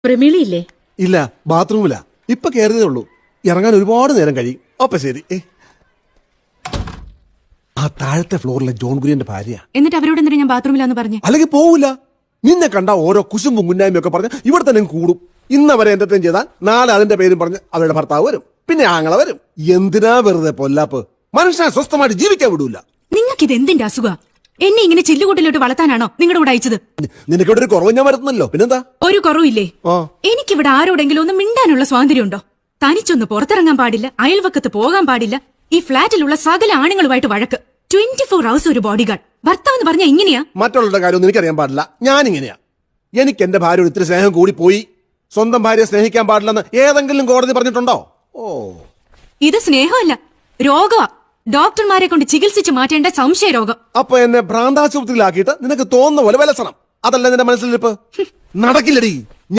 പ്രമീളിയില്ലേ? ഇല്ല, ബാത്റൂമില്ല. ഇപ്പൊ കയറിയതേ ഉള്ളൂ. ഇറങ്ങാൻ ഒരുപാട് നേരം കഴിയും. അപ്പൊ ശരി. ആ താഴത്തെ ഫ്ലോറിലെ ജോൺ കുര്യന്റെ ഭാര്യ. എന്നിട്ട് അവരോട് എന്തിനാ ഞാൻ ബാത്റൂമിലാന്ന് പറഞ്ഞു? അല്ലെങ്കിൽ പോവില്ല. നിന്നെ കണ്ട ഓരോ കുശുമ്പും കുന്നായ്മയും ഒക്കെ പറഞ്ഞ് ഇവിടെ തന്നെ കൂടും. ഇന്നവരെ എന്തെങ്കിലും ചെയ്താൽ നാളെ അതിന്റെ പേരും പറഞ്ഞ് അവരുടെ ഭർത്താവ് വരും, പിന്നെ ആങ്ങളെ വരും. എന്തിനാ വെറുതെ പൊല്ലാപ്പ്? മനുഷ്യനെ സ്വസ്ഥമായിട്ട് ജീവിക്കാൻ വിടൂല. നിങ്ങൾക്കിത് എന്തിന്റെ അസുഖ? എന്നെ ഇങ്ങനെ ചില്ലുകൂട്ടിലോട്ട് വളർത്താനാണോ നിങ്ങളുടെ കൂടെ അയച്ചത്? നിനക്കിവിടെ ഒരു കുറവ് ഞാൻ വരുന്നല്ലോ, പിന്നെന്താ? ഒരു കുറവില്ലേ? എനിക്കിവിടെ ആരോടെങ്കിലും ഒന്ന് മിണ്ടാനുള്ള സ്വാതന്ത്ര്യം ഉണ്ടോ? തനിച്ചൊന്ന് പുറത്തിറങ്ങാൻ പാടില്ല, അയൽവക്കത്ത് പോകാൻ പാടില്ല. ഈ ഫ്ളാറ്റിലുള്ള സകല ആണുങ്ങളുമായിട്ട് വഴക്ക്. 24 hours ഒരു ബോഡിഗാർഡ്. ഭർത്താവ് എന്ന് പറഞ്ഞാൽ ഇങ്ങനെയാ? മറ്റുള്ളവരുടെ കാര്യമൊന്നും എനിക്കറിയാൻ പാടില്ല. ഞാനിങ്ങനെയാ. എനിക്ക് എന്റെ ഭാര്യയോട് ഇത്തിരി സ്നേഹം കൂടി പോയി. സ്വന്തം ഭാര്യയെ സ്നേഹിക്കാൻ പാടില്ലെന്ന് ഏതെങ്കിലും കോടതി പറഞ്ഞിട്ടുണ്ടോ? ഇത് സ്നേഹമല്ല, രോഗമാ. ഡോക്ടർമാരെ കൊണ്ട് ചികിത്സിച്ച് മാറ്റേണ്ട സംശയ രോഗം. അപ്പൊ എന്നെ ഭ്രാന്താശുപത്രിയിലാക്കിയിട്ട് നിനക്ക് തോന്നുന്ന പോലെ വിലസണം. അതല്ല നിന്റെ മനസ്സിലിരിപ്പ്. നടക്കില്ലടി.